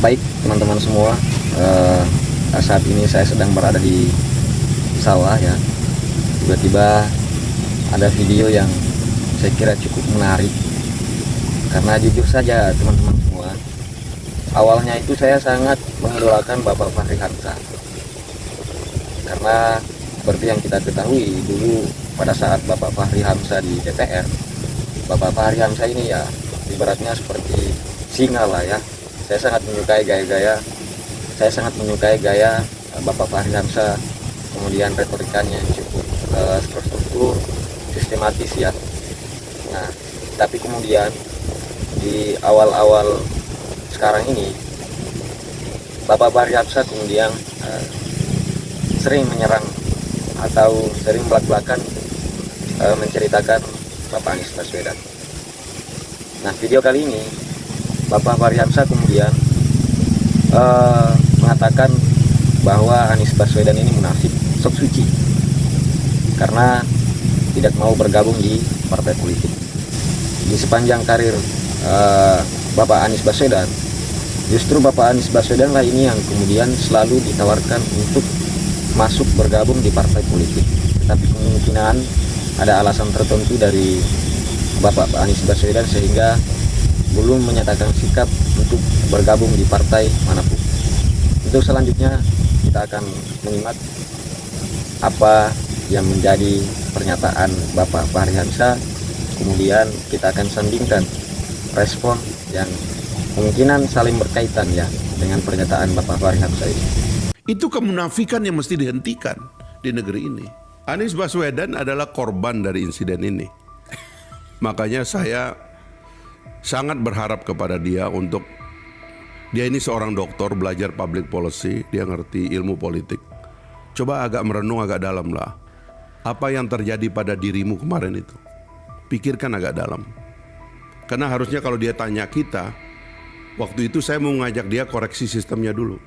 Baik teman-teman semua, saat ini saya sedang berada di sawah ya. Tiba-tiba ada video yang saya kira cukup menarik. Karena jujur saja teman-teman semua, awalnya itu saya sangat mengidolakan Bapak Fachri Hamzah. Karena seperti yang kita ketahui dulu pada saat Bapak Fachri Hamzah di DPR, Bapak Fachri Hamzah ini ya ibaratnya seperti singa lah ya. Saya sangat menyukai gaya Bapak Fachri Hamzah, kemudian retorikanya yang cukup terstruktur, sistematis ya. Nah, tapi kemudian di awal-awal sekarang ini Bapak Fachri Hamzah kemudian sering menyerang atau sering belak-belakan menceritakan Bapak Anies Baswedan. Nah, video kali ini Bapak Fachri Hamzah kemudian mengatakan bahwa Anies Baswedan ini munafik, sok suci, karena tidak mau bergabung di partai politik. Di sepanjang karir Bapak Anies Baswedan, justru Bapak Anies Baswedan lah ini yang kemudian selalu ditawarkan untuk masuk bergabung di partai politik. Tapi kemungkinan ada alasan tertentu dari Bapak Anies Baswedan sehingga belum menyatakan sikap untuk bergabung di partai manapun. Untuk selanjutnya kita akan menyimak apa yang menjadi pernyataan Bapak Fachri Hamzah. Kemudian kita akan sandingkan respon yang kemungkinan saling berkaitan ya dengan pernyataan Bapak Fachri Hamzah ini. Itu kemunafikan yang mesti dihentikan di negeri ini. Anies Baswedan adalah korban dari insiden ini. Makanya saya sangat berharap kepada dia untuk, dia ini seorang doktor, belajar public policy, dia ngerti ilmu politik. Coba agak merenung agak dalam lah. Apa yang terjadi pada dirimu kemarin itu? Pikirkan agak dalam. Karena harusnya kalau dia tanya kita, waktu itu saya mau ngajak dia koreksi sistemnya dulu.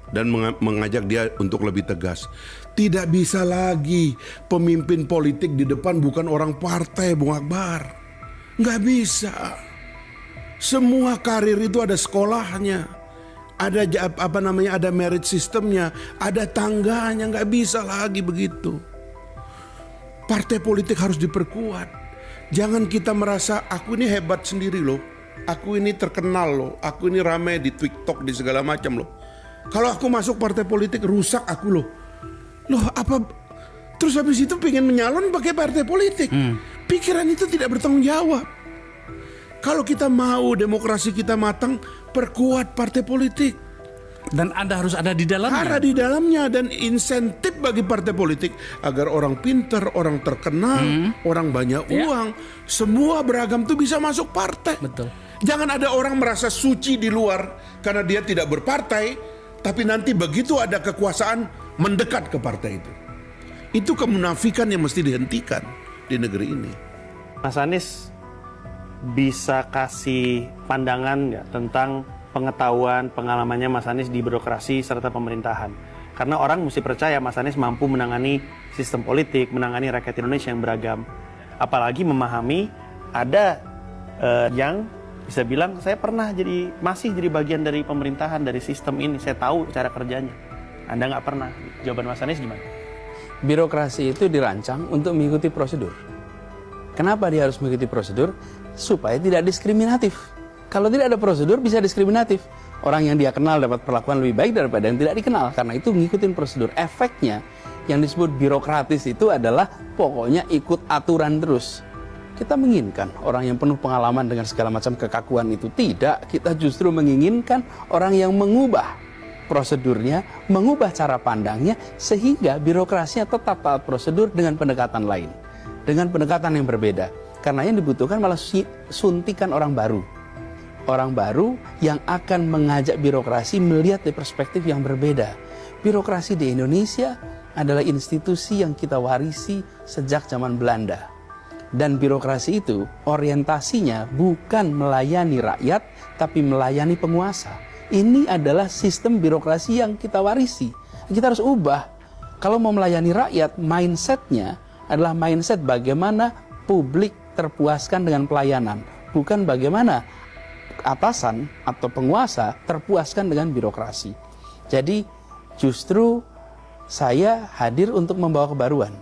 Dan mengajak dia untuk lebih tegas. Tidak bisa lagi pemimpin politik di depan bukan orang partai, Bung Akbar. Nggak bisa. Semua karir itu ada sekolahnya, ada ada merit sistemnya, ada tangganya. Nggak bisa lagi begitu. Partai politik harus diperkuat. Jangan kita merasa aku ini hebat sendiri loh, aku ini terkenal loh, aku ini ramai di TikTok di segala macam loh. Kalau aku masuk partai politik rusak aku loh. Loh apa? Terus habis itu pengen menyalon pakai partai politik. Pikiran itu tidak bertanggung jawab. Kalau kita mau demokrasi kita matang, perkuat partai politik. Dan Anda harus ada di dalamnya. Ada di dalamnya, dan insentif bagi partai politik agar orang pinter, orang terkenal, orang banyak uang, semua beragam tuh bisa masuk partai. Betul. Jangan ada orang merasa suci di luar karena dia tidak berpartai, tapi nanti begitu ada kekuasaan mendekat ke partai itu. Itu kemunafikan yang mesti dihentikan di negeri ini. Mas Anies bisa kasih pandangan nggak tentang pengetahuan, pengalamannya Mas Anies di birokrasi serta pemerintahan? Karena orang mesti percaya Mas Anies mampu menangani sistem politik, menangani rakyat Indonesia yang beragam. Apalagi memahami ada yang bisa bilang saya pernah masih jadi bagian dari pemerintahan, dari sistem ini, saya tahu cara kerjanya. Anda nggak pernah. Jawaban Mas Anies gimana? Birokrasi itu dirancang untuk mengikuti prosedur. Kenapa dia harus mengikuti prosedur? Supaya tidak diskriminatif. Kalau tidak ada prosedur bisa diskriminatif. Orang yang dia kenal dapat perlakuan lebih baik daripada yang tidak dikenal. Karena itu ngikutin prosedur. Efeknya yang disebut birokratis itu adalah pokoknya ikut aturan terus. Kita menginginkan orang yang penuh pengalaman dengan segala macam kekakuan itu. Tidak, kita justru menginginkan orang yang mengubah prosedurnya, mengubah cara pandangnya, sehingga birokrasinya tetap taat prosedur dengan pendekatan lain, dengan pendekatan yang berbeda. Karena yang dibutuhkan malah suntikan orang baru yang akan mengajak birokrasi melihat dari perspektif yang berbeda. Birokrasi di Indonesia adalah institusi yang kita warisi sejak zaman Belanda. Dan birokrasi itu orientasinya bukan melayani rakyat, tapi melayani penguasa. Ini adalah sistem birokrasi yang kita warisi. Kita harus ubah. Kalau mau melayani rakyat, mindsetnya adalah mindset bagaimana publik terpuaskan dengan pelayanan. Bukan bagaimana atasan atau penguasa terpuaskan dengan birokrasi. Jadi justru saya hadir untuk membawa kebaruan.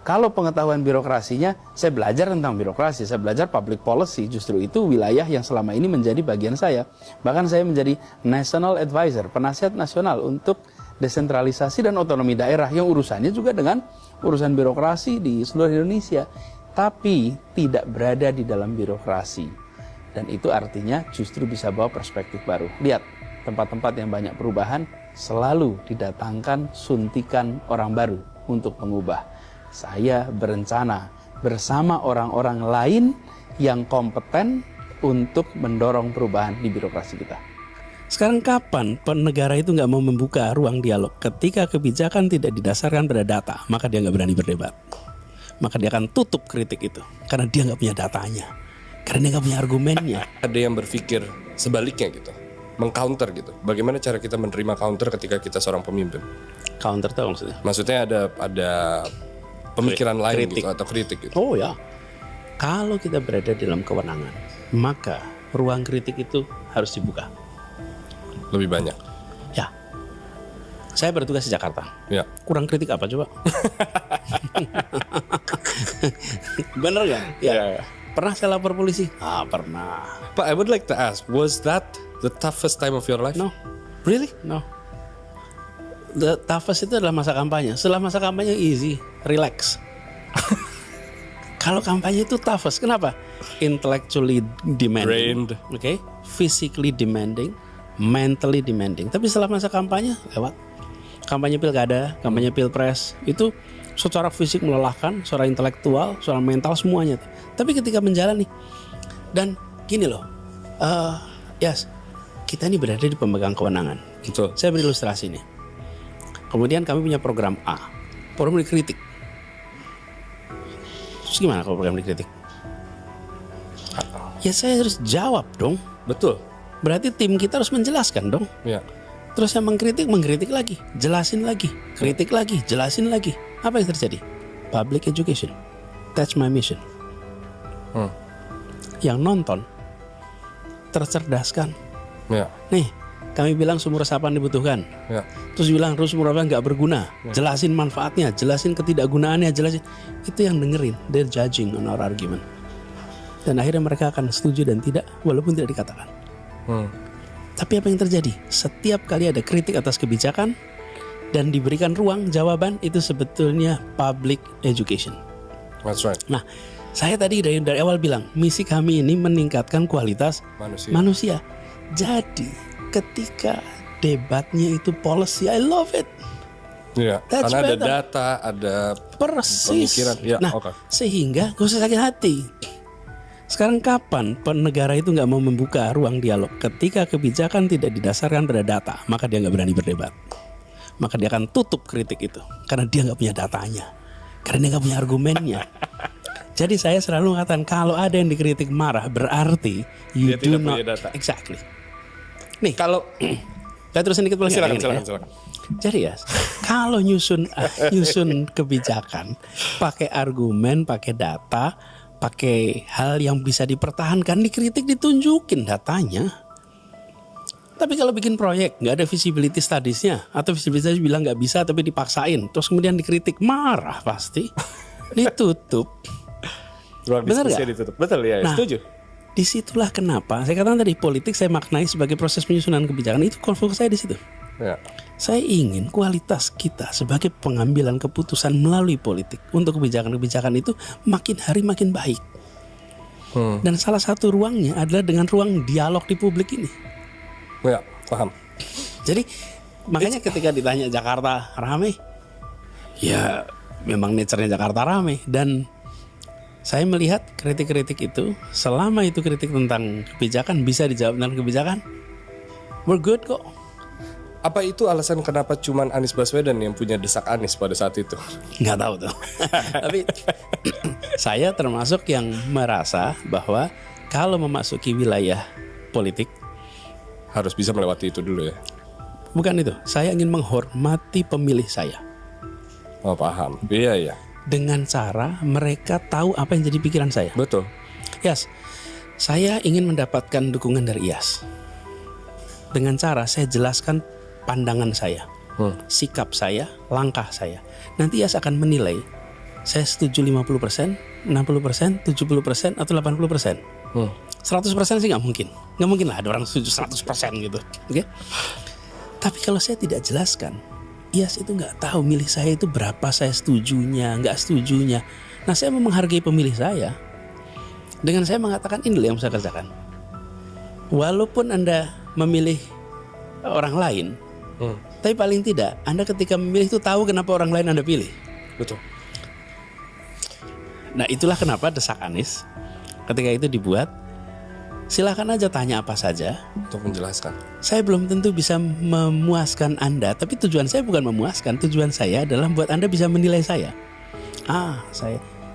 Kalau pengetahuan birokrasinya, saya belajar tentang birokrasi, saya belajar public policy, justru itu wilayah yang selama ini menjadi bagian saya. Bahkan saya menjadi National Advisor, penasihat nasional untuk desentralisasi dan otonomi daerah yang urusannya juga dengan urusan birokrasi di seluruh Indonesia. Tapi tidak berada di dalam birokrasi. Dan itu artinya justru bisa bawa perspektif baru. Lihat, tempat-tempat yang banyak perubahan selalu didatangkan suntikan orang baru untuk mengubah. Saya berencana bersama orang-orang lain yang kompeten untuk mendorong perubahan di birokrasi kita. Sekarang kapan negara itu nggak mau membuka ruang dialog? Ketika kebijakan tidak didasarkan pada data, maka dia nggak berani berdebat. Maka dia akan tutup kritik itu, karena dia nggak punya datanya, karena dia nggak punya argumennya. Ada yang berpikir sebaliknya gitu, mengcounter gitu. Bagaimana cara kita menerima counter ketika kita seorang pemimpin? Counter tuh maksudnya? Maksudnya ada pemikiran lain Kritik. gitu atau kritik gitu. Oh ya, kalau kita berada dalam kewenangan, maka ruang kritik itu harus dibuka. Lebih banyak. Ya, saya bertugas di Jakarta. Ya. Kurang kritik apa coba? Bener gak? Ya. Pernah saya lapor polisi? Pernah. But I would like to ask, was that the toughest time of your life? No. Really? No. The toughest itu adalah masa kampanye. Setelah masa kampanye easy, relax. Kalau kampanye itu toughest, kenapa? Intellectually demanding, Drained. okay? Physically demanding, mentally demanding. Tapi setelah masa kampanye lewat. Kampanye pilkada, kampanye pilpres itu secara fisik melelahkan, secara intelektual, secara mental semuanya. Tapi ketika menjalani dan gini loh, yes, kita ini berada di pemegang kewenangan. Betul. Saya beri ilustrasi nih. Kemudian kami punya program A, program dikritik. Terus gimana kalau program dikritik? Ya saya harus jawab dong. Betul. Berarti tim kita harus menjelaskan dong. Ya. Terus yang mengkritik lagi, jelasin lagi, kritik lagi, jelasin lagi. Apa yang terjadi? Public education. That's my mission. Yang nonton tercerdaskan. Ya. Nih, kami bilang sumur resapan dibutuhkan. Ya. Terus bilang sumur resapan nggak berguna. Jelasin manfaatnya, jelasin ketidakgunaannya, jelasin. Itu yang dengerin. They're judging on our argument. Dan akhirnya mereka akan setuju dan tidak, walaupun tidak dikatakan. Tapi apa yang terjadi? Setiap kali ada kritik atas kebijakan dan diberikan ruang jawaban, itu sebetulnya public education. That's right. Nah, saya tadi dari awal bilang misi kami ini meningkatkan kualitas manusia. Jadi ketika debatnya itu policy, I love it. Iya. That's Karena ada better. data, ada Persis. pemikiran. Ya, Nah, oke. sehingga gak usah sakit hati. Sekarang kapan negara itu nggak mau membuka ruang dialog? Ketika kebijakan tidak didasarkan pada data, maka dia nggak berani berdebat. Maka dia akan tutup kritik itu, karena dia nggak punya datanya, karena dia nggak punya argumennya. Jadi saya selalu mengatakan kalau ada yang dikritik marah, berarti you Dia do tidak not punya data. exactly. Nih, Kalau saya terusin dikit boleh nggak? silakan. Jadi ya, kalau nyusun kebijakan pakai argumen, pakai data, pakai hal yang bisa dipertahankan, dikritik, ditunjukin datanya. Tapi kalau bikin proyek nggak ada visibility studiesnya, atau visibility studies bilang nggak bisa tapi dipaksain, terus kemudian dikritik, marah pasti, ditutup. Ruang Benar diskusi nggak? ditutup. Betul ya, Nah, setuju. disitulah kenapa saya katakan tadi politik saya maknai sebagai proses penyusunan kebijakan. Itu fokus saya di situ. Ya. Saya ingin kualitas kita sebagai pengambilan keputusan melalui politik untuk kebijakan-kebijakan itu makin hari makin baik. Dan salah satu ruangnya adalah dengan ruang dialog di publik ini. Ya, paham. Jadi makanya ketika ditanya Jakarta ramai, ya memang nature-nya Jakarta ramai. Dan saya melihat kritik-kritik itu, selama itu kritik tentang kebijakan bisa dijawab dengan kebijakan, we're good kok. Apa itu alasan kenapa cuman Anies Baswedan yang punya desak Anies pada saat itu? Nggak tahu tuh. Tapi saya termasuk yang merasa bahwa kalau memasuki wilayah politik, Harus bisa melewati itu dulu ya. bukan itu. Saya ingin menghormati pemilih saya Oh, paham. Iya. dengan cara mereka tahu apa yang jadi pikiran saya. Betul. Yes. Saya ingin mendapatkan dukungan dari IAS. Dengan cara saya jelaskan pandangan saya, sikap saya, langkah saya. Nanti IAS akan menilai saya setuju 50%, 60%, 70%, atau 80%. 100% sih nggak mungkin. Nggak mungkin lah ada orang setuju 100% gitu. Oke? Tapi kalau saya tidak jelaskan, IAS itu nggak tahu milih saya itu berapa saya setujunya, nggak setujunya. Nah, saya mau menghargai pemilih saya dengan saya mengatakan ini loh yang saya kerjakan. Walaupun Anda memilih orang lain, tapi paling tidak Anda ketika memilih itu tahu kenapa orang lain Anda pilih. Betul. Nah, itulah kenapa Desak Anies ketika itu dibuat. Silakan aja tanya apa saja. Untuk menjelaskan. Saya belum tentu bisa memuaskan Anda, tapi tujuan saya bukan memuaskan. Tujuan saya adalah buat Anda bisa menilai saya.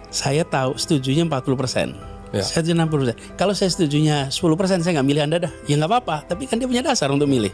Saya tahu setujunya 40%. Ya. Saya setuju 60%. Kalau saya setujunya 10%, saya nggak milih Anda dah. Ya nggak apa-apa, tapi kan dia punya dasar untuk milih.